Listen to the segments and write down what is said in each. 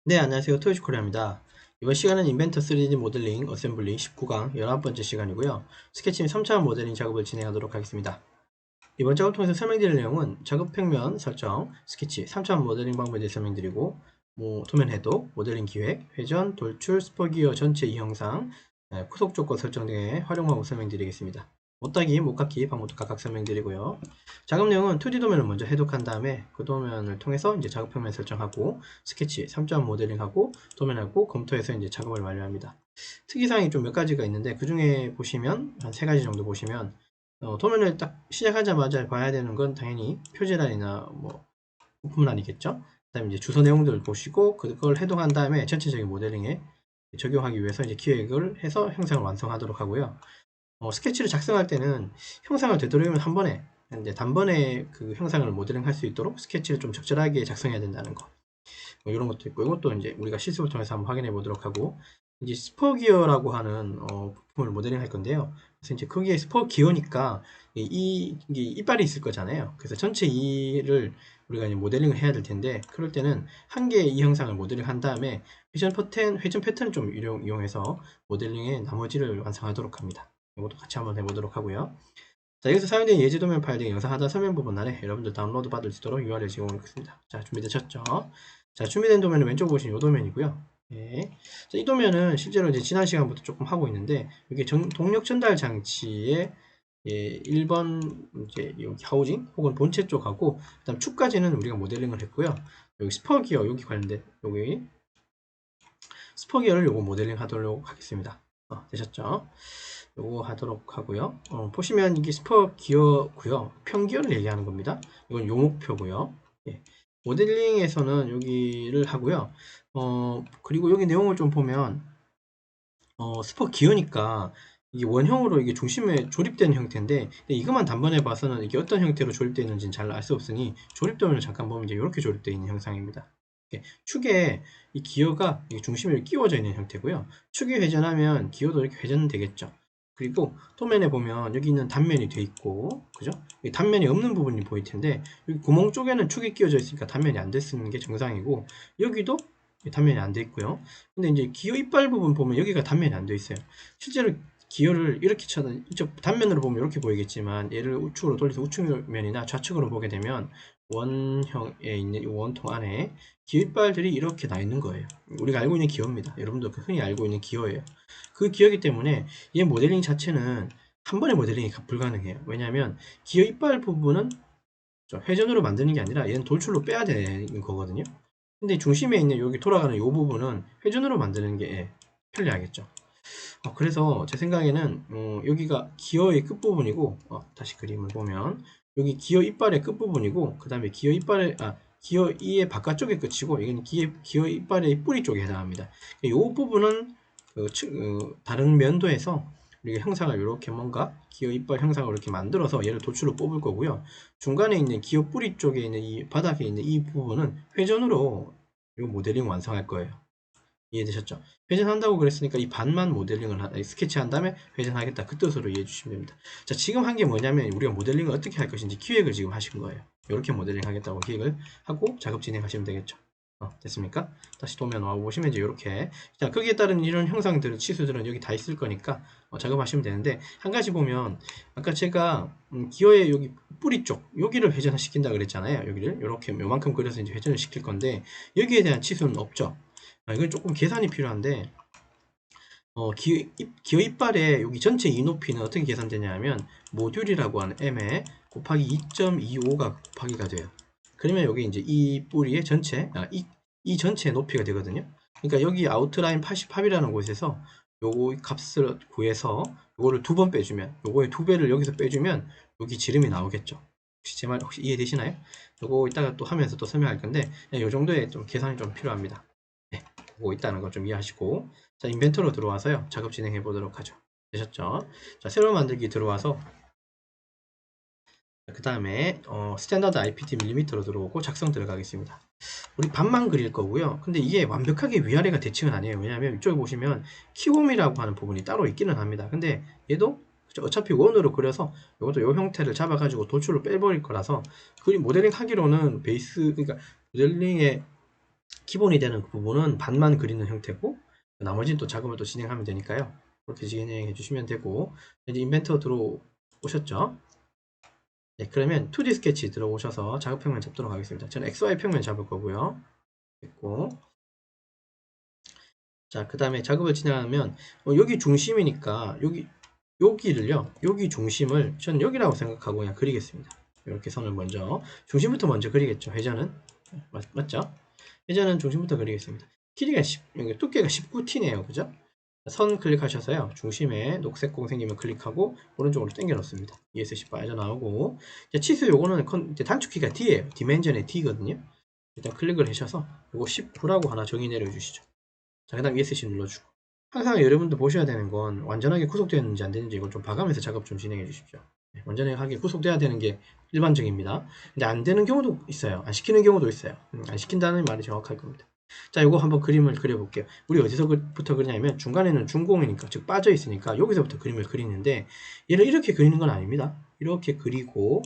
네, 안녕하세요. 토요시코리아입니다. 이번 시간은 인벤터 3D 모델링 어셈블리 19강 11번째 시간이고요. 스케치 및 3차원 모델링 작업을 진행하도록 하겠습니다. 이번 작업을 통해서 설명드릴 내용은 작업 평면 설정, 스케치, 3차원 모델링 방법에 대해 설명드리고 도면 해독, 모델링 기획, 회전, 돌출, 스포기어 전체 이형상, 후속 조건 설정 등의 활용 방법 설명드리겠습니다. 못따기, 못깎기 방법도 각각 설명드리고요. 작업 내용은 2D 도면을 먼저 해독한 다음에 그 도면을 통해서 이제 작업 평면 설정하고 스케치, 3차원 모델링하고 도면하고 검토해서 이제 작업을 완료합니다. 특이사항이 좀 몇 가지가 있는데 그 중에 보시면 한 3가지 정도 보시면 도면을 딱 시작하자마자 봐야 되는 건 당연히 표지란이나 뭐 부품란이겠죠. 그 다음에 이제 주소 내용들을 보시고 그걸 해동한 다음에 전체적인 모델링에 적용하기 위해서 이제 기획을 해서 형상을 완성하도록 하고요. 스케치를 작성할 때는 형상을 되도록이면 한 번에 이제 단번에 그 형상을 모델링 할 수 있도록 스케치를 좀 적절하게 작성해야 된다는 거. 뭐 이런 것도 있고 이것도 이제 우리가 실습을 통해서 한번 확인해 보도록 하고 이제 스포기어라고 하는 부품을 모델링 할 건데요. 그래서 이제 거기에 스포기어니까 이게 이빨이 있을 거잖아요. 그래서 전체 이를 우리가 이제 모델링을 해야 될 텐데 그럴 때는 한 개의 이 형상을 모델링 한 다음에 회전 패턴을 좀 이용해서 모델링의 나머지를 완성하도록 합니다. 이것도 같이 한번 해보도록 하고요. 자, 여기서 사용된 예제 도면 파일 등 영상 하단 설명 부분 아래 여러분들 다운로드 받을 수 있도록 URL 제공하겠습니다. 자, 준비되셨죠? 자, 준비된 도면은 왼쪽 보시면 이 도면이고요. 네. 자, 이 도면은 실제로 이제 지난 시간부터 조금 하고 있는데, 이게 동력 전달 장치의 1번 이제 여기 하우징 혹은 본체 쪽하고, 그다음 축까지는 우리가 모델링을 했고요. 여기 스퍼기어 여기 관련된 여기 스퍼기어를 요거 모델링 하도록 하겠습니다. 되셨죠? 요거 하도록 하고요. 보시면 이게 스퍼 기어고요. 평기어를 얘기하는 겁니다. 이건 요목표고요. 예. 모델링에서는 여기를 하고요. 그리고 여기 내용을 좀 보면 스퍼 기어니까 이게 원형으로 이게 중심에 조립된 형태인데 이것만 단번에 봐서는 이게 어떤 형태로 조립되어 있는지는 잘 알 수 없으니 조립도면을 잠깐 보면 이제 이렇게 조립되어 있는 형상입니다. 축에 이 기어가 중심에 끼워져 있는 형태고요. 축이 회전하면 기어도 이렇게 회전되겠죠. 그리고 도면에 보면 여기 있는 단면이 돼 있고, 그죠? 단면이 없는 부분이 보일 텐데 여기 구멍 쪽에는 축이 끼워져 있으니까 단면이 안 됐는 게 정상이고 여기도 단면이 안 돼 있고요. 근데 이제 기어 이빨 부분 보면 여기가 단면이 안 돼 있어요. 실제로 기어를 이렇게 쳐도 이쪽 단면으로 보면 이렇게 보이겠지만 얘를 우측으로 돌려서 우측면이나 좌측으로 보게 되면 원형에 있는 이 원통 안에 기어 이빨들이 이렇게 나 있는 거예요. 우리가 알고 있는 기어입니다. 여러분도 흔히 알고 있는 기어예요. 그 기어이기 때문에 얘 모델링 자체는 한 번에 모델링이 불가능해요. 왜냐하면 기어 이빨 부분은 회전으로 만드는 게 아니라 얘는 돌출로 빼야 되는 거거든요. 근데 중심에 있는 여기 돌아가는 이 부분은 회전으로 만드는 게 편리하겠죠. 그래서 제 생각에는 여기가 기어의 끝부분이고 다시 그림을 보면 여기 기어 이빨의 끝부분이고 그 다음에 기어 이의 바깥쪽의 끝이고 이건 기어 이빨의 뿌리 쪽에 해당합니다. 이 부분은 다른 면도에서 우리가 형상을 이렇게 뭔가 기어 이빨 형상을 이렇게 만들어서 얘를 도출로 뽑을 거고요. 중간에 있는 기어 뿌리 쪽에 있는 이 바닥에 있는 이 부분은 회전으로 이 모델링 완성할 거예요. 이해되셨죠? 회전한다고 그랬으니까 이 반만 모델링을 스케치한 다음에 회전하겠다 그 뜻으로 이해해 주시면 됩니다. 자, 지금 한 게 뭐냐면 우리가 모델링을 어떻게 할 것인지 기획을 지금 하신 거예요. 이렇게 모델링 하겠다고 기획을 하고 작업 진행하시면 되겠죠. 됐습니까? 다시 도면 와 보시면 이제 이렇게 자, 거기에 따른 이런 형상들 치수들은 여기 다 있을 거니까 작업하시면 되는데 한 가지 보면 아까 제가 기어의 여기 뿌리 쪽 여기를 회전시킨다 그랬잖아요. 여기를 이렇게 요만큼 그려서 이제 회전을 시킬 건데 여기에 대한 치수는 없죠. 이건 조금 계산이 필요한데 기어 이빨의 여기 전체 이 높이는 어떻게 계산되냐 하면 모듈이라고 하는 m에 곱하기 2.25가 곱하기가 돼요. 그러면 여기 이제 이 뿌리의 이 전체 높이가 되거든요. 그러니까 여기 아웃라인 88이라는 곳에서 요거 값을 구해서 요거를 두 번 빼주면 요거의 두 배를 여기서 빼주면 여기 지름이 나오겠죠. 혹시 제 말 혹시 이해되시나요? 요거 이따가 또 하면서 또 설명할 건데 요 정도의 좀 계산이 좀 필요합니다. 네, 보고 있다는 거 좀 이해하시고 자, 인벤터로 들어와서요. 작업 진행해 보도록 하죠. 되셨죠? 자, 새로 만들기 들어와서 그 다음에 스탠다드 IPT 밀리미터로 들어오고 작성 들어가겠습니다. 우리 반만 그릴 거고요. 근데 이게 완벽하게 위아래가 대칭은 아니에요. 왜냐하면 이쪽에 보시면 키홈이라고 하는 부분이 따로 있기는 합니다. 근데 얘도 어차피 원으로 그려서 이것도 이 형태를 잡아가지고 도출로 빼버릴 거라서 그림 모델링 하기로는 베이스 그러니까 모델링의 기본이 되는 그 부분은 반만 그리는 형태고 나머지는 또 작업을 또 진행하면 되니까요. 그렇게 진행해 주시면 되고 이제 인벤터 들어오셨죠? 네, 그러면 2D 스케치 들어오셔서 작업 평면 잡도록 하겠습니다. 저는 XY 평면 잡을 거고요. 됐고 자, 그 다음에 작업을 진행하면 여기 중심이니까 여기를요. 여기 중심을 저는 여기라고 생각하고 그냥 그리겠습니다. 이렇게 선을 먼저 중심부터 먼저 그리겠죠. 회전은 맞죠? 회전은 중심부터 그리겠습니다. 길이가 두께가 19T네요. 그죠? 선 클릭하셔서요. 중심에 녹색 공 생기면 클릭하고 오른쪽으로 당겨 놓습니다. ESC 빠져나오고 치수 요거는 단축키가 D예요. 디멘전의 D거든요. 일단 클릭을 하셔서 요거 19라고 하나 정의 내려주시죠. 자, 그 다음 ESC 눌러주고 항상 여러분들 보셔야 되는 건 완전하게 구속되었는지 안 되는지 이걸 좀 봐가면서 작업 좀 진행해 주십시오. 네, 완전하게 구속돼야 되는 게 일반적입니다. 근데 안 되는 경우도 있어요. 안 시키는 경우도 있어요. 안 시킨다는 말이 정확할 겁니다. 자, 이거 한번 그림을 그려볼게요. 우리 어디서부터 그리냐면 중간에는 중공이니까 즉 빠져 있으니까 여기서부터 그림을 그리는데 얘를 이렇게 그리는 건 아닙니다. 이렇게 그리고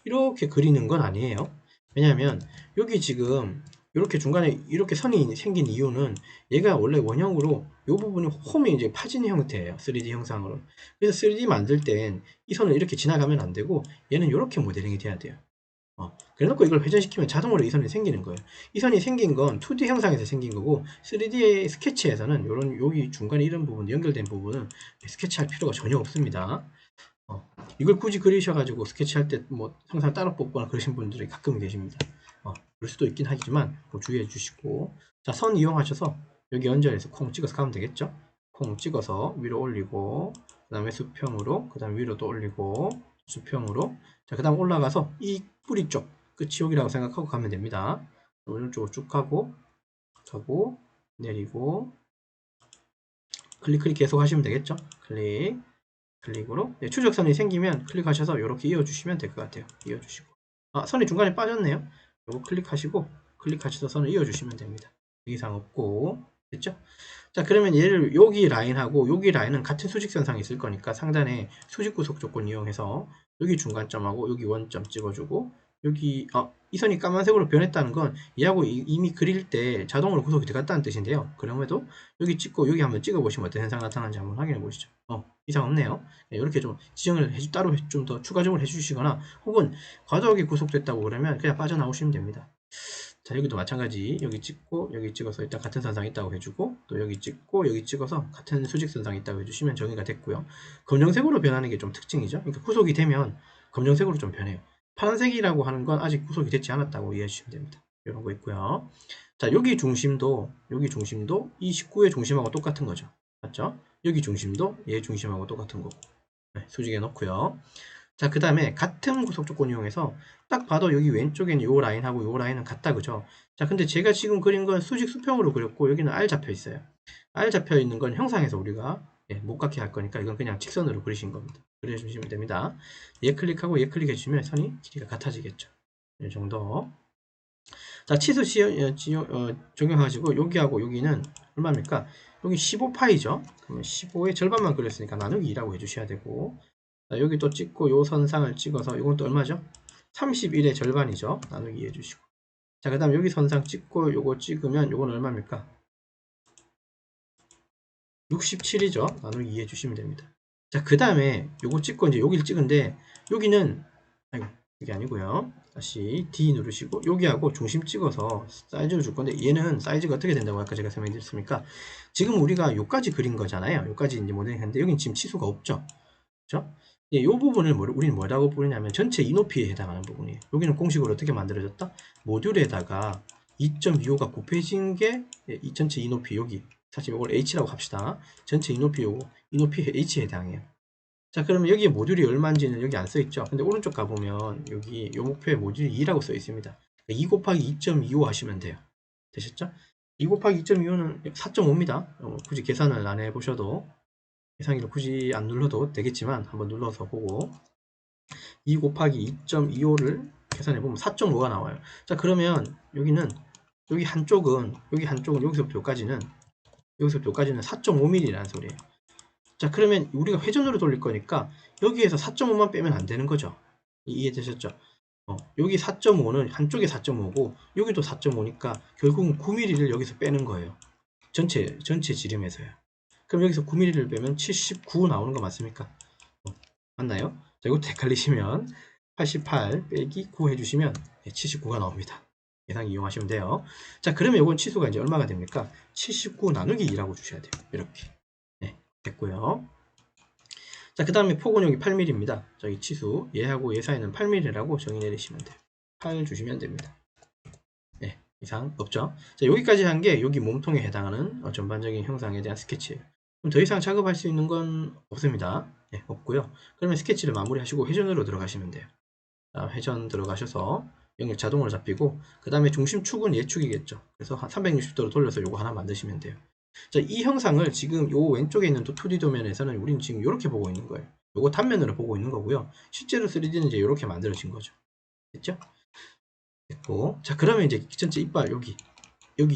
이렇게 그리는 건 아니에요. 왜냐하면 여기 지금 이렇게 중간에 이렇게 선이 생긴 이유는 얘가 원래 원형으로 이 부분이 홈이 이제 파진 형태예요. 3D 형상으로. 그래서 3D 만들 땐 이 선을 이렇게 지나가면 안 되고 얘는 이렇게 모델링이 돼야 돼요. 그래놓고 이걸 회전시키면 자동으로 이 선이 생기는 거예요. 이 선이 생긴 건 2D 형상에서 생긴 거고 3D 스케치에서는 여기 중간에 이런 부분 연결된 부분은 스케치할 필요가 전혀 없습니다. 이걸 굳이 그리셔가지고 스케치할 때 뭐 항상 따로 뽑거나 그러신 분들이 가끔 계십니다. 그럴 수도 있긴 하지만 뭐 주의해 주시고 자, 선 이용하셔서 여기 연결해서 콩 찍어서 가면 되겠죠. 콩 찍어서 위로 올리고 그 다음에 수평으로 그 다음 위로 또 올리고 수평으로 자, 그 다음 올라가서 이 뿌리 쪽 끝이 여기라고 생각하고 가면 됩니다. 오른쪽으로 쭉 가고 내리고 클릭 계속 하시면 되겠죠. 클릭으로 추적선이 생기면 클릭하셔서 이렇게 이어주시면 될 것 같아요. 이어주시고 선이 중간에 빠졌네요. 이거 클릭하셔서 선을 이어주시면 됩니다. 더 이상 없고 됐죠? 자, 그러면 얘를 여기 라인하고 여기 라인은 같은 수직선상에 있을 거니까 상단에 수직 구속 조건 이용해서 여기 중간점하고 여기 원점 찍어주고 여기 이 선이 까만색으로 변했다는 건 얘하고 이미 그릴 때 자동으로 구속이 들어갔다는 뜻인데요. 그럼에도 여기 찍고 여기 한번 찍어보시면 어떤 현상 나타나는지 한번 확인해 보시죠. 이상 없네요. 이렇게 좀 지정을 따로 좀 더 추가적으로 해주시거나 혹은 과도하게 구속됐다고 그러면 그냥 빠져나오시면 됩니다. 자, 여기도 마찬가지 여기 찍고 여기 찍어서 일단 같은 선상 있다고 해주고 또 여기 찍고 여기 찍어서 같은 수직선상 있다고 해주시면 정의가 됐고요. 검정색으로 변하는 게 좀 특징이죠. 그러니까 구속이 되면 검정색으로 좀 변해요. 파란색이라고 하는 건 아직 구속이 되지 않았다고 이해해 주시면 됩니다. 이런 거 있고요. 자, 여기 중심도 이 19의 중심하고 똑같은 거죠. 맞죠? 여기 중심도 얘 중심하고 똑같은 거고. 네, 수직에 넣고요. 자, 그 다음에 같은 구속 조건 이용해서 딱 봐도 여기 왼쪽에는 요 라인하고 요 라인은 같다, 그죠? 자, 근데 제가 지금 그린 건 수직 수평으로 그렸고 여기는 R 잡혀 있어요. R 잡혀 있는 건 형상에서 우리가 못 갖게 할 거니까 이건 그냥 직선으로 그리신 겁니다. 그려주시면 됩니다. 얘 클릭하고 얘 클릭해 주시면 선이 길이가 같아지겠죠. 이 정도. 자, 치수 적용하시고 여기하고 여기는 얼마입니까? 여기 15파이죠. 그러면 15의 절반만 그렸으니까 나누기 2라고 해주셔야 되고 자, 여기 또 찍고 요 선상을 찍어서 이건 또 얼마죠? 31의 절반이죠. 나누기 해주시고 자, 그 다음 여기 선상 찍고 요거 찍으면 요건 얼마입니까? 67이죠. 나누기 2 해주시면 됩니다. 자, 그 다음에 요거 찍고 이제 여기를 찍은데 여기는 이게 아니고요. 다시 D 누르시고 여기하고 중심 찍어서 사이즈를 줄 건데 얘는 사이즈가 어떻게 된다고 아까 제가 설명드렸습니까? 지금 우리가 요까지 그린 거잖아요. 요까지 이제 모델링 했는데 여긴 지금 치수가 없죠. 그렇죠? 이 부분을 우리는 뭐라고 부르냐면 전체 이높이에 해당하는 부분이에요. 여기는 공식으로 어떻게 만들어졌다? 모듈에다가 2.25가 곱해진 게 이 전체 이높이 여기 사실 이걸 H라고 합시다. 전체 이높이 요거 이높이 H에 해당해요. 자, 그러면 여기 모듈이 얼마인지는 여기 안 써있죠. 근데 오른쪽 가보면 여기 요 목표에 모듈이 2라고 써있습니다. 2 곱하기 2.25 하시면 돼요. 되셨죠? 2 곱하기 2.25는 4.5입니다. 굳이 계산을 안 해보셔도 계산기를 굳이 안 눌러도 되겠지만 한번 눌러서 보고 2 곱하기 2.25를 계산해보면 4.5가 나와요. 자, 그러면 여기는 여기 한쪽은 여기서부터 여기까지는 4.5mm라는 소리예요. 자, 그러면 우리가 회전으로 돌릴 거니까 여기에서 4.5만 빼면 안 되는 거죠. 이해되셨죠? 여기 4.5는 한쪽에 4.5고 여기도 4.5니까 결국은 9mm를 여기서 빼는 거예요. 전체 지름에서요. 그럼 여기서 9mm를 빼면 79 나오는 거 맞습니까? 맞나요? 자, 이것도 헷갈리시면 88 빼기 9 해주시면 79가 나옵니다. 계산 이용하시면 돼요. 자, 그러면 이건 치수가 이제 얼마가 됩니까? 79 나누기 2라고 주셔야 돼요. 이렇게. 네, 됐고요. 자, 그 다음에 폭은 여기 8mm입니다. 저기 치수 얘하고 얘 사이는 8mm라고 정의 내리시면 돼요. 8 주시면 됩니다. 네, 이상 없죠. 자, 여기까지 한 게 여기 몸통에 해당하는 전반적인 형상에 대한 스케치예요. 그럼 더 이상 작업할 수 있는 건 없습니다. 네, 없고요. 그러면 스케치를 마무리하시고 회전으로 들어가시면 돼요. 자, 회전 들어가셔서 영역 자동으로 잡히고 그 다음에 중심축은 예축이겠죠. 그래서 한 360도로 돌려서 요거 하나 만드시면 돼요. 자, 이 형상을 지금 요 왼쪽에 있는 2D 도면에서는 우리는 지금 이렇게 보고 있는 거예요. 요거 단면으로 보고 있는 거고요. 실제로 3D는 이제 이렇게 만들어진 거죠. 됐죠? 됐고, 자, 그러면 이제 전체 이빨 여기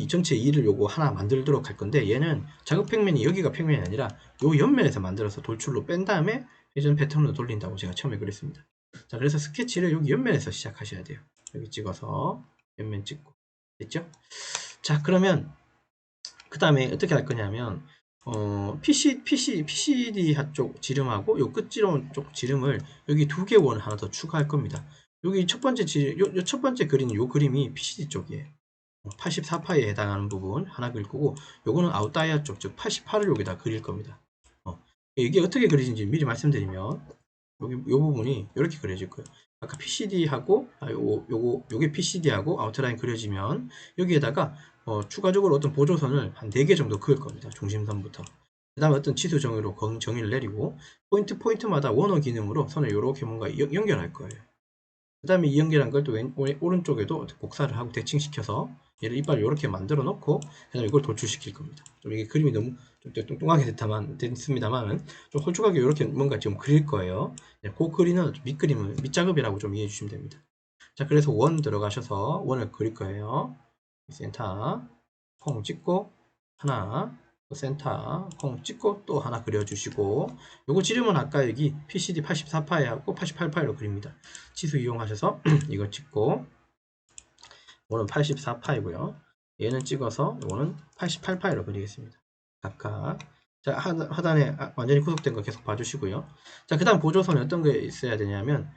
전체 2를 요거 하나 만들도록 할 건데, 얘는 작업 평면이 여기가 평면이 아니라 요 옆면에서 만들어서 돌출로 뺀 다음에 회전 패턴으로 돌린다고 제가 처음에 그랬습니다. 자, 그래서 스케치를 여기 옆면에서 시작하셔야 돼요. 여기 찍어서 옆면 찍고. 됐죠? 자, 그러면 그 다음에 어떻게 할 거냐면 PCD 쪽 지름하고 요 끝지름 쪽 지름을 여기 2개 원을 하나 더 추가할 겁니다. 여기 첫 번째 요 첫 번째 그린 요 그림이 PCD 쪽이에요. 84파에 해당하는 부분 하나 그릴 거고, 요거는 아웃다이아 쪽, 즉 88을 여기다 그릴 겁니다. 이게 어떻게 그려진지 미리 말씀드리면, 요 부분이 이렇게 그려질 거예요. 아까 PCD하고, 요게 PCD하고 아웃라인 그려지면, 여기에다가, 추가적으로 어떤 보조선을 한 4개 정도 그을 겁니다. 중심선부터. 그 다음에 어떤 치수 정의로 정의를 내리고, 포인트마다 원호 기능으로 선을 이렇게 뭔가 연결할 거예요. 그 다음에 이 연결한 걸 또 오른쪽에도 복사를 하고 대칭시켜서 얘를 이빨을 이렇게 만들어 놓고 그 다음에 이걸 돌출시킬 겁니다. 좀 이게 그림이 너무 좀 뚱뚱하게 됐습니다만 좀 홀쭉하게 이렇게 뭔가 지금 그릴 거예요. 그 그리는 밑작업이라고 좀 이해해 주시면 됩니다. 자, 그래서 원 들어가셔서 원을 그릴 거예요. 센터 콩 찍고 하나, 센터 콩 찍고 또 하나 그려주시고, 요거 지름은 아까 여기 PCD 84파이 하고 88파이로 그립니다. 치수 이용하셔서 이거 찍고, 이거는 84파이고요. 얘는 찍어서 이거는 88파이로 그리겠습니다. 각각. 자, 하단에 완전히 구속된 거 계속 봐주시고요. 자, 그 다음 보조선이 어떤 게 있어야 되냐면,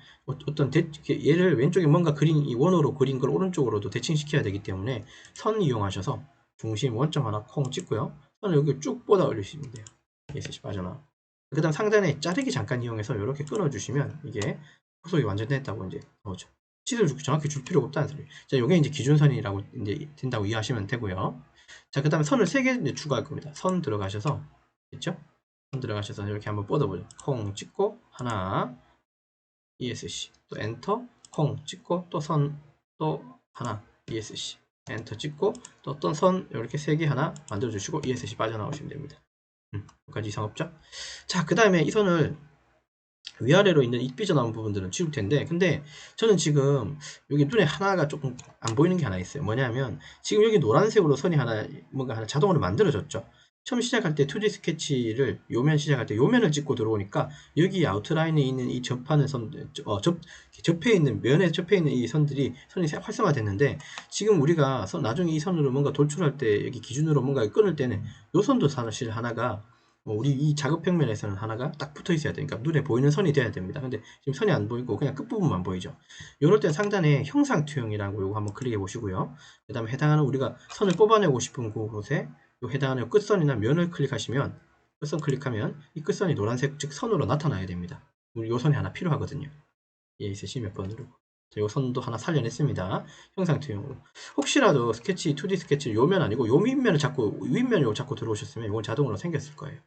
얘를 왼쪽에 뭔가 이 원으로 그린 걸 오른쪽으로도 대칭시켜야 되기 때문에 선 이용하셔서 중심 원점 하나 콩 찍고요. 선을 여기 쭉 뻗어 올리시면 돼요. 예스시 빠져나. 그 다음 상단에 자르기 잠깐 이용해서 이렇게 끊어주시면 이게 후속이 완전됐다고 이제 나오죠. 치수를 정확히 줄 필요가 없다는 소리. 자, 요게 이제 기준선이라고 이제 된다고 이해하시면 되고요. 자, 그 다음에 선을 3개 추가할 겁니다. 선 들어가셔서, 됐죠? 선 들어가셔서 이렇게 한번 뻗어보죠. 콩 찍고, 하나, ESC, 또 엔터, 콩 찍고, 또 선, 또 하나, ESC, 엔터 찍고, 또 어떤 선, 이렇게 3개 하나 만들어주시고, ESC 빠져나오시면 됩니다. 여기까지 이상 없죠? 자, 그 다음에 이 선을 위아래로 있는 이 삐져나온 부분들은 지울 텐데, 근데 저는 지금 여기 눈에 하나가 조금 안 보이는 게 하나 있어요. 뭐냐면 지금 여기 노란색으로 선이 뭔가 하나 자동으로 만들어졌죠. 처음 시작할 때 2D 스케치를 요면 시작할 때 요면을 찍고 들어오니까 여기 아웃라인에 있는 이 접하는 접해 있는 면에 접해 있는 이 선이 활성화됐는데, 지금 우리가 나중에 이 선으로 뭔가 돌출할 때 여기 기준으로 뭔가 끊을 때는 요 선도 사실 하나가 우리 이 작업 평면에서는 하나가 딱 붙어 있어야 되니까 눈에 보이는 선이 돼야 됩니다. 근데 지금 선이 안 보이고 그냥 끝부분만 보이죠. 이럴 때 상단에 형상 투영이라고 요거 한번 클릭해 보시고요. 그 다음에 해당하는 우리가 선을 뽑아내고 싶은 그곳에 요 해당하는 끝선이나 면을 클릭하시면, 끝선 클릭하면 이 끝선이 노란색 즉 선으로 나타나야 됩니다. 우리 요 선이 하나 필요하거든요. 예, 있으시면 몇 번으로. 요 선도 하나 살려냈습니다. 형상 투영으로. 혹시라도 2D 스케치 요면 아니고 요 윗면을 자꾸 들어오셨으면 이건 자동으로 생겼을 거예요.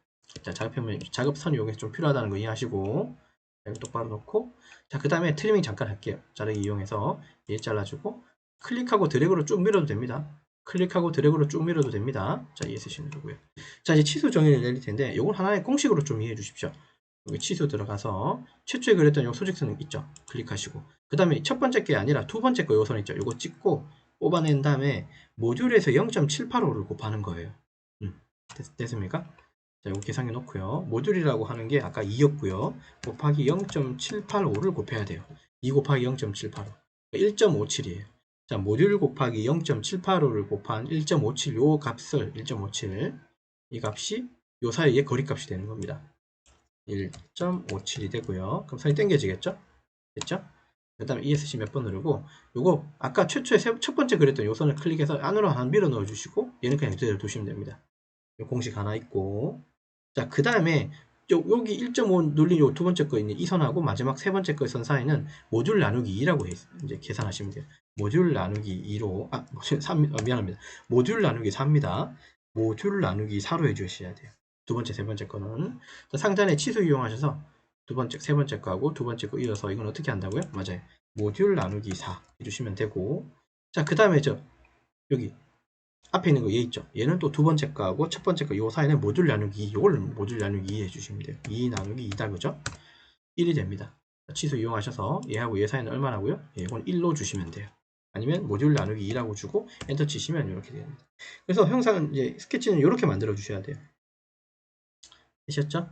자, 작업선이 여기 좀 필요하다는 거 이해하시고, 여기 똑바로 놓고, 자, 그 다음에 트리밍 잠깐 할게요. 자르기 이용해서 얘 잘라주고, 클릭하고 드래그로 쭉 밀어도 됩니다. 클릭하고 드래그로 쭉 밀어도 됩니다. 자, 이해하시면 되고요. 자, 이제 치수 정의를 내릴 텐데, 요건 하나의 공식으로 좀 이해해 주십시오. 여기 치수 들어가서 최초에 그렸던 요 소직선 있죠? 클릭하시고, 그 다음에 첫 번째 게 아니라 두 번째 거 요선 있죠? 요거 찍고 뽑아낸 다음에 모듈에서 0.785를 곱하는 거예요. 됐습니까? 자, 이거 계산해 놓고요. 모듈이라고 하는 게 아까 2였고요. 곱하기 0.785를 곱해야 돼요. 2 곱하기 0.785. 1.57이에요. 자, 모듈 곱하기 0.785를 곱한 1.57 요 값을 1.57 이 값이 요 사이의 거리값이 되는 겁니다. 1.57이 되고요. 그럼 선이 당겨지겠죠? 됐죠? 그 다음에 ESC 몇 번 누르고 요거 아까 최초에 첫 번째 그렸던 요 선을 클릭해서 안으로 하나 밀어 넣어 주시고 얘는 그냥 그대로 두시면 됩니다. 요 공식 하나 있고 자 그 다음에 여기 1.5 눌린 요 두 번째 거 있는 이 선하고 마지막 세 번째 거의 선 사이는 모듈 나누기 2라고 이제 계산하시면 돼요. 모듈 나누기 2로 모듈 3 미안합니다. 모듈 나누기 4입니다. 모듈 나누기 4로 해주셔야 돼요. 두 번째 세 번째 거는 상단에 치수 이용하셔서 두 번째 세 번째 거하고 두 번째 거 이어서 이건 어떻게 한다고요? 맞아요. 모듈 나누기 4 해주시면 되고 자 그 다음에 여기 앞에 있는 거 얘 있죠? 얘는 또 두 번째 거하고 첫 번째 거 요 사이는 모듈 나누기 2, 요걸 모듈 나누기 2 해주시면 돼요. 2 나누기 2다 그죠? 1이 됩니다. 치수 이용하셔서 얘하고 얘 사이는 얼마나고요? 이건 1로 주시면 돼요. 아니면 모듈 나누기 2라고 주고 엔터 치시면 이렇게 됩니다. 그래서 형상은 이제 스케치는 이렇게 만들어 주셔야 돼요. 되셨죠?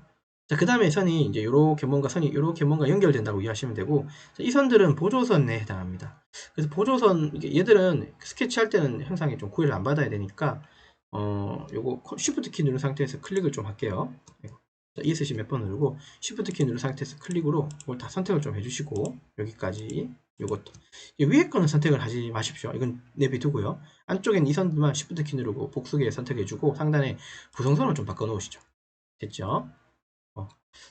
자, 그 다음에 선이 이제 선이 이렇게 뭔가 연결된다고 이해하시면 되고, 자, 이 선들은 보조선에 해당합니다. 그래서 보조선, 얘들은 스케치할 때는 형상이 좀 구애를 안 받아야 되니까, 요거 Shift 키 누른 상태에서 클릭을 좀 할게요. 자, ESC 몇 번 누르고, Shift 키 누른 상태에서 클릭으로 이걸 다 선택을 좀 해주시고, 여기까지, 요것도. 위에 거는 선택을 하지 마십시오. 이건 내비두고요. 안쪽엔 이 선만 Shift 키 누르고 복수기에 선택해주고, 상단에 구성선을 좀 바꿔 놓으시죠. 됐죠?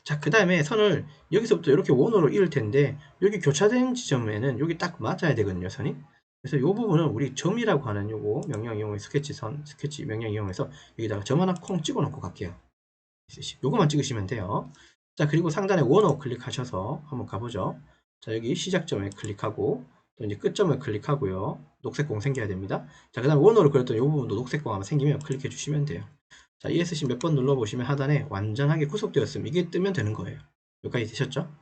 자, 그 다음에 선을 여기서부터 이렇게 원으로 이을 텐데 여기 교차된 지점에는 여기 딱 맞아야 되거든요, 선이. 그래서 이 부분은 우리 점이라고 하는 요거 명령 이용해 스케치 명령 이용해서 여기다가 점 하나 콩 찍어 놓고 갈게요. 요거만 찍으시면 돼요. 자, 그리고 상단에 원어 클릭하셔서 한번 가보죠. 자, 여기 시작점에 클릭하고 또 이제 끝점을 클릭하고요. 녹색 공 생겨야 됩니다. 자, 그 다음에 원어로 그렸던 이 부분도 녹색 공 한번 생기면 클릭해 주시면 돼요. 자, ESC 몇 번 눌러보시면 하단에 완전하게 구속되었음 이게 뜨면 되는 거예요. 여기까지 되셨죠?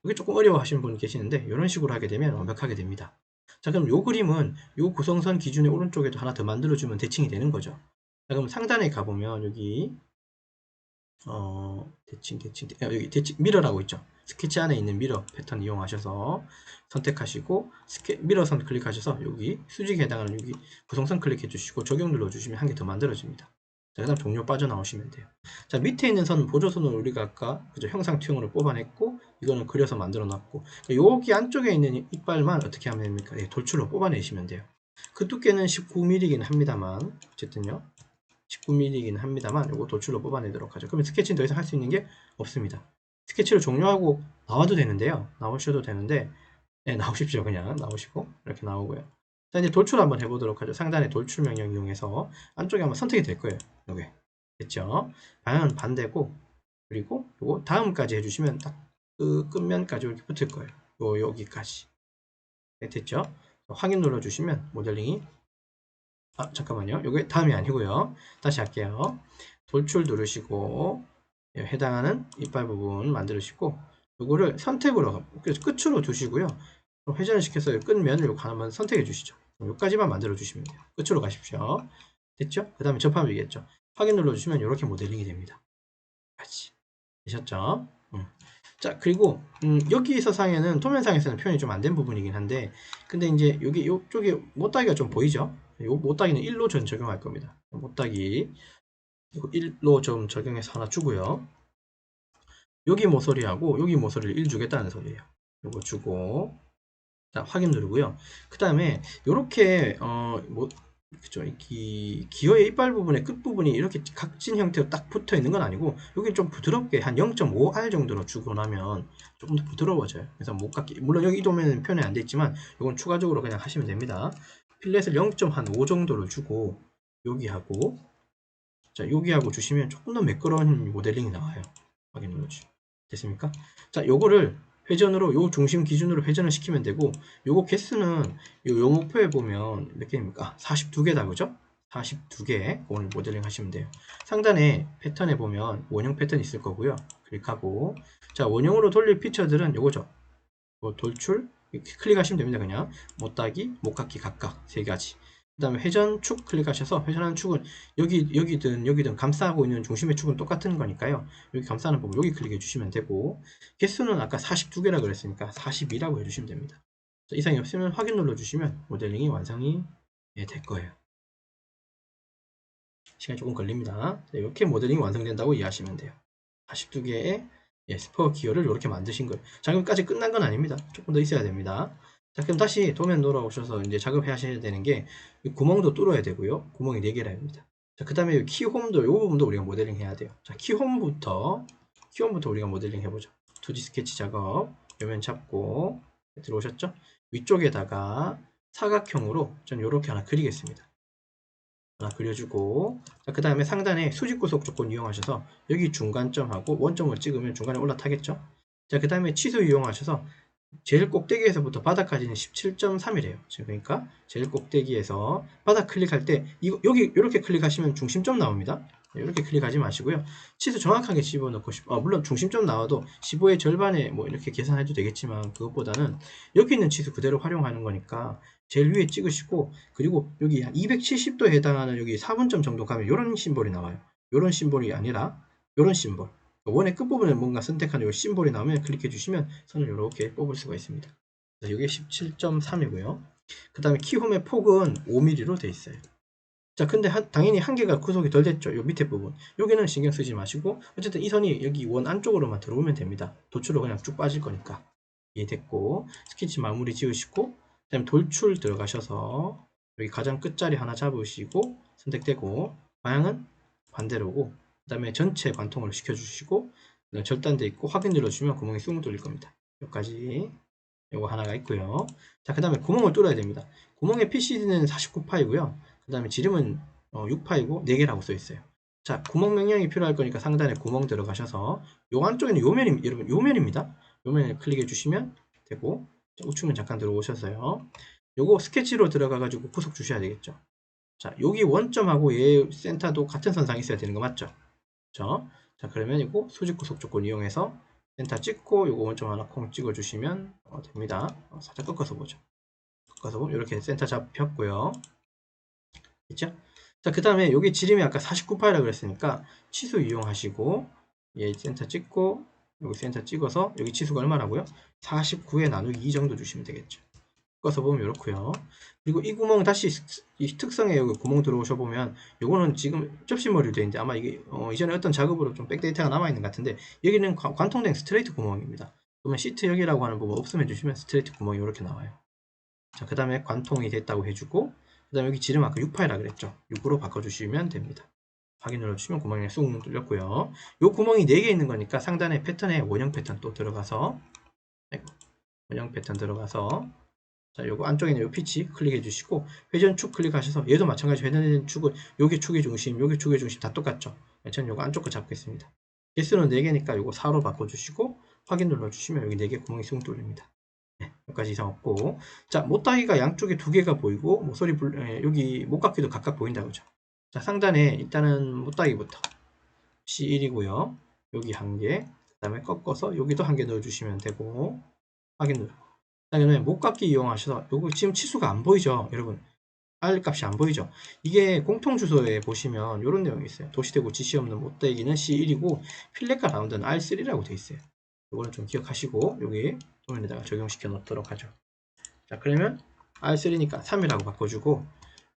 이게 조금 어려워하시는 분 계시는데 이런 식으로 하게 되면 완벽하게 됩니다. 자, 그럼 요 그림은 요 구성선 기준의 오른쪽에도 하나 더 만들어주면 대칭이 되는 거죠. 자, 그럼 상단에 가보면 여기 여기 대칭 미러라고 있죠. 스케치 안에 있는 미러 패턴 이용하셔서 선택하시고 미러선 클릭하셔서 여기 수직에 해당하는 여기 구성선 클릭해 주시고 적용 눌러 주시면 한 개 더 만들어집니다. 자, 그 다음 종료 빠져나오시면 돼요. 자, 밑에 있는 선 보조선을 우리가 아까 그죠? 형상 투영으로 뽑아냈고 이거는 그려서 만들어 놨고 여기 안쪽에 있는 이빨만 어떻게 하면 됩니까? 예, 돌출로 뽑아내시면 돼요. 그 두께는 19mm이긴 합니다만 어쨌든요 19mm이긴 합니다만 이거 돌출로 뽑아내도록 하죠. 그러면 스케치는 더 이상 할 수 있는 게 없습니다. 스케치를 종료하고 나와도 되는데요. 나오셔도 되는데 네, 나오십시오. 그냥 나오시고 이렇게 나오고요. 자, 이제 돌출 한번 해보도록 하죠. 상단에 돌출 명령 이용해서 안쪽에 한번 선택이 될 거예요. 여기 됐죠? 방향은 반대고 그리고 요거 다음까지 해주시면 딱 그 끝면까지 이렇게 붙을 거예요. 여기까지 네, 됐죠? 확인 눌러주시면 모델링이 잠깐만요. 요게 다음이 아니고요. 다시 할게요. 돌출 누르시고 해당하는 이빨 부분 만들으시고 요거를 선택으로 끝으로 두시고요. 회전을 시켜서 끝면을 요거 하나만 선택해 주시죠. 여기까지만 만들어 주시면 돼요. 끝으로 가십시오. 됐죠? 그 다음에 접하면이겠죠. 확인 눌러주시면 이렇게 모델링이 됩니다. 같이 되셨죠? 자, 그리고 여기서 상에는 도면상에서는 표현이 좀 안 된 부분이긴 한데 근데 이제 여기 요쪽에 못따기가 좀 보이죠? 요 못따기는 1로 전 적용할 겁니다. 못따기 이거 1로 좀 적용해서 하나 주고요. 여기 모서리하고 여기 모서리를 1 주겠다는 소리예요. 요거 주고 자, 확인 누르고요. 그 다음에 요렇게 그죠? 기어의 이빨 부분의 끝부분이 이렇게 각진 형태로 딱 붙어 있는 건 아니고 여기 좀 부드럽게 한 0.5R 정도로 주고 나면 조금 더 부드러워져요. 그래서 못 깎기 물론 여기 이 도면은 표현이 안 돼 있지만 이건 추가적으로 그냥 하시면 됩니다. 필렛을 0.5 정도를 주고 여기하고 자 여기하고 주시면 조금 더 매끄러운 모델링이 나와요. 확인 눌러주시죠. 됐습니까? 자 요거를 회전으로 요 중심 기준으로 회전을 시키면 되고 요거 개수는 요 목표에 보면 몇 개입니까? 42개다 그죠? 42개 오늘 모델링 하시면 돼요. 상단에 패턴에 보면 원형 패턴 있을 거고요. 클릭하고 자 원형으로 돌릴 피처들은 요거죠. 돌출 클릭하시면 됩니다. 그냥 못따기, 못깎기 각각 세 가지. 그 다음에 회전축 클릭하셔서 회전하는 축은 여기든 감싸고 있는 중심의 축은 똑같은 거니까요. 여기 감싸는 부분 여기 클릭해 주시면 되고 개수는 아까 42개라 그랬으니까 42라고 해주시면 됩니다. 이상이 없으면 확인 눌러주시면 모델링이 완성이 될 거예요. 시간이 조금 걸립니다. 이렇게 모델링이 완성된다고 이해하시면 돼요. 42개의 스포 기어를 이렇게 만드신 거예요. 작업까지 끝난 건 아닙니다. 조금 더 있어야 됩니다. 자, 그럼 다시 도면 돌아오셔서 이제 작업하셔야 되는 게 구멍도 뚫어야 되고요. 구멍이 4개라 합니다. 자, 그 다음에 키홈도 이 부분도 우리가 모델링 해야 돼요. 자, 키홈부터 우리가 모델링 해보죠. 2D 스케치 작업 요면 잡고 들어오셨죠? 위쪽에다가 사각형으로 전 이렇게 하나 그리겠습니다. 하나 그려주고, 그 다음에 상단에 수직 구속 조건 이용하셔서 여기 중간점하고 원점을 찍으면 중간에 올라타겠죠. 자, 그 다음에 치수 이용하셔서 제일 꼭대기에서부터 바닥까지는 17.3이래요. 그러니까 제일 꼭대기에서 바닥 클릭할 때 여기 이렇게 클릭하시면 중심점 나옵니다. 이렇게 클릭하지 마시고요. 치수 정확하게 집어넣고 물론 중심점 나와도 15의 절반에 뭐 이렇게 계산해도 되겠지만 그것보다는 여기 있는 치수 그대로 활용하는 거니까 제일 위에 찍으시고, 그리고 여기 한 270도에 해당하는 여기 4분점 정도 가면 이런 심볼이 나와요. 이런 심볼이 아니라 이런 심볼, 원의 끝부분에 뭔가 선택하는 이 심볼이 나오면 클릭해 주시면 선을 이렇게 뽑을 수가 있습니다. 이게 17.3이고요. 그 다음에 키홈의 폭은 5mm로 되어 있어요. 자, 근데 당연히 한계가 구속이 덜 됐죠. 요 밑에 부분. 여기는 신경 쓰지 마시고, 어쨌든 이 선이 여기 원 안쪽으로만 들어오면 됩니다. 도출로 그냥 쭉 빠질 거니까. 이해됐고, 스케치 마무리 지으시고, 그 다음에 돌출 들어가셔서, 여기 가장 끝자리 하나 잡으시고, 선택되고, 방향은 반대로고, 그 다음에 전체 관통을 시켜주시고, 절단돼 있고, 확인 눌러주시면 구멍이 쑥 뚫릴 겁니다. 여기까지. 요거 하나가 있고요. 자, 그 다음에 구멍을 뚫어야 됩니다. 구멍의 PCD는 49파이고요. 그 다음에 지름은 6파이고 4개라고 써 있어요. 자, 구멍 명령이 필요할 거니까 상단에 구멍 들어가셔서 요 안쪽에는 요면이, 여러분 요면입니다. 요면을 클릭해 주시면 되고, 자, 우측면 잠깐 들어오셔서요. 요거 스케치로 들어가 가지고 구속 주셔야 되겠죠. 자, 여기 원점하고 얘 센터도 같은 선상에 있어야 되는 거 맞죠? 그렇죠? 자, 그러면 이거 수직 구속 조건 이용해서 센터 찍고 요거 원점 하나 콩 찍어 주시면 됩니다. 살짝 꺾어서 보죠. 꺾어서 보면 이렇게 센터 잡혔고요. 있죠? 자, 그 다음에 여기 지름이 아까 49파이라고 그랬으니까 치수 이용하시고 얘 센터 찍고 여기 센터 찍어서 여기 치수가 얼마라고요? 49에 나누기 2 정도 주시면 되겠죠. 꺾어서 보면 이렇고요. 그리고 이 구멍 다시 이 특성에 여기 구멍 들어오셔 보면 요거는 지금 접시머리로 되어 있는데 아마 이게 이전에 어떤 작업으로 좀 백데이터가 남아 있는 것 같은데 여기는 관통된 스트레이트 구멍입니다. 그러면 시트 여기라고 하는 부분 없으면 주시면 스트레이트 구멍이 이렇게 나와요. 자, 그 다음에 관통이 됐다고 해주고, 그 다음에 여기 지름 아까 6파이라 그랬죠. 6으로 바꿔주시면 됩니다. 확인 눌러주시면 구멍이 쑥 뚫렸고요. 요 구멍이 4개 있는 거니까 상단에 패턴에 원형 패턴 또 들어가서, 원형 패턴 들어가서, 자, 요거 안쪽에 있는 요 피치 클릭해 주시고, 회전축 클릭하셔서, 얘도 마찬가지 회전 축은, 요게 축의 중심, 요게 축의 중심 다 똑같죠. 저는 요거 안쪽 거 잡겠습니다. 개수는 4개니까 요거 4로 바꿔주시고, 확인 눌러주시면 여기 4개 구멍이 쑥 뚫립니다. 네, 여기까지 이상 없고, 자, 못다기가 양쪽에 2개가 보이고, 모서리 여기 목각기도 각각 보인다고 그죠. 자, 상단에 일단은 못다기부터 C1이고요. 여기 1개, 그 다음에 꺾어서 여기도 1개 넣어주시면 되고, 확인 누르고. 그 다음에 목각기 이용하셔서, 요거 지금 치수가 안 보이죠, 여러분. R 값이 안 보이죠. 이게 공통 주소에 보시면 이런 내용이 있어요. 도시되고 지시 없는 못다기는 C1이고, 필렛과 라운드는 R3라고 되어 있어요. 이거는 좀 기억하시고 여기 도면에다가 적용시켜 놓도록 하죠. 자, 그러면 R3니까 3이라고 바꿔주고,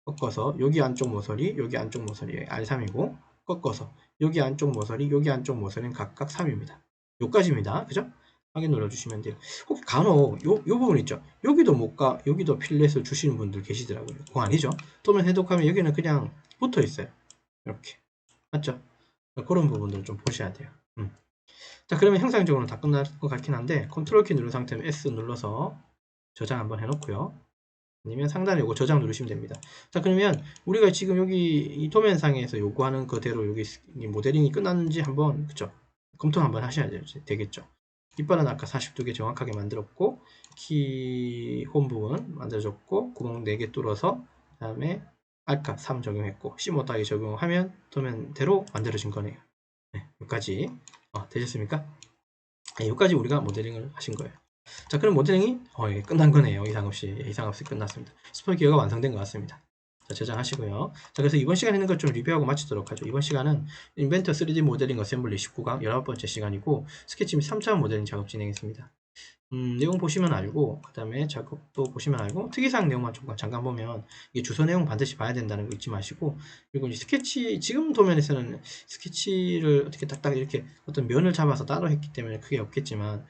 꺾어서 여기 안쪽 모서리, 여기 안쪽 모서리 R3이고, 꺾어서 여기 안쪽 모서리, 여기 안쪽 모서리는 각각 3입니다. 요까지입니다. 그죠? 확인 눌러주시면 돼요. 혹시 간혹 요 부분 있죠? 여기도 못 가, 여기도 필렛을 주시는 분들 계시더라고요. 그거 아니죠? 도면 해독하면 여기는 그냥 붙어 있어요. 이렇게. 맞죠? 그런 부분들 좀 보셔야 돼요. 자, 그러면 형상적으로는 다 끝날 것 같긴 한데, 컨트롤 키 누른 상태면 S 눌러서 저장 한번 해놓고요. 아니면 상단에 이거 저장 누르시면 됩니다. 자, 그러면 우리가 지금 여기 이 도면상에서 요구하는 그대로 여기 모델링이 끝났는지 한번, 그쵸? 검토 한번 하셔야 되겠죠. 깃발은 아까 42개 정확하게 만들었고, 키 홈 부분 만들어줬고, 구멍 4개 뚫어서, 그 다음에 R값 3 적용했고, C 못하게 적용하면 도면대로 만들어진 거네요. 네, 여기까지 되셨습니까? 네, 여기까지 우리가 모델링을 하신 거예요. 자, 그럼 모델링이 끝난 거네요. 이상 없이 끝났습니다. 스포 기어가 완성된 것 같습니다. 자, 저장하시고요. 자, 그래서 이번 시간에는 것 좀 리뷰하고 마치도록 하죠. 이번 시간은 인벤터 3D 모델링 어셈블리 19강 19번째 시간이고, 스케치 및 3차원 모델링 작업 진행했습니다. 내용 보시면 알고, 그 다음에 작업도 보시면 알고, 특이사항 내용만 잠깐 보면, 이게 주소 내용 반드시 봐야 된다는 거 잊지 마시고, 그리고 이제 스케치, 지금 도면에서는 스케치를 어떻게 딱딱 이렇게 어떤 면을 잡아서 따로 했기 때문에 크게 없겠지만,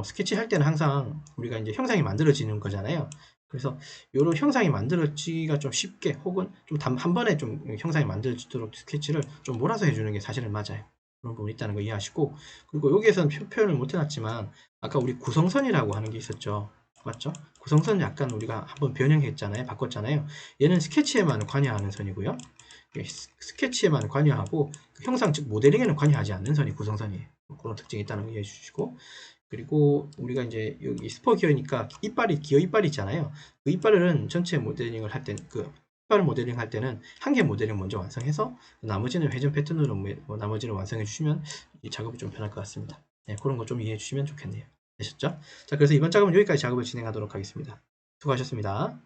스케치 할 때는 항상 우리가 이제 형상이 만들어지는 거잖아요. 그래서 요런 형상이 만들어지기가 좀 쉽게, 혹은 좀 한 번에 좀 형상이 만들어지도록 스케치를 좀 몰아서 해주는 게 사실은 맞아요. 그런 부분이 있다는 거 이해하시고, 그리고 여기에서는 표현을 못 해놨지만, 아까 우리 구성선이라고 하는 게 있었죠. 맞죠? 구성선 약간 우리가 한번 변형했잖아요. 바꿨잖아요. 얘는 스케치에만 관여하는 선이고요. 스케치에만 관여하고 형상 즉 모델링에는 관여하지 않는 선이 구성선이에요. 그런 특징이 있다는 거 이해해 주시고, 그리고 우리가 이제 여기 스포 기어니까 기어 이빨이 있잖아요. 그 이빨은 전체 모델링을 할 때는 이빨 모델링 할 때는 한 개 모델링 먼저 완성해서 나머지는 회전 패턴으로 나머지를 완성해 주시면 이 작업이 좀 편할 것 같습니다. 네, 그런 거 좀 이해해 주시면 좋겠네요. 되셨죠? 자, 그래서 이번 작업은 여기까지 작업을 진행하도록 하겠습니다. 수고하셨습니다.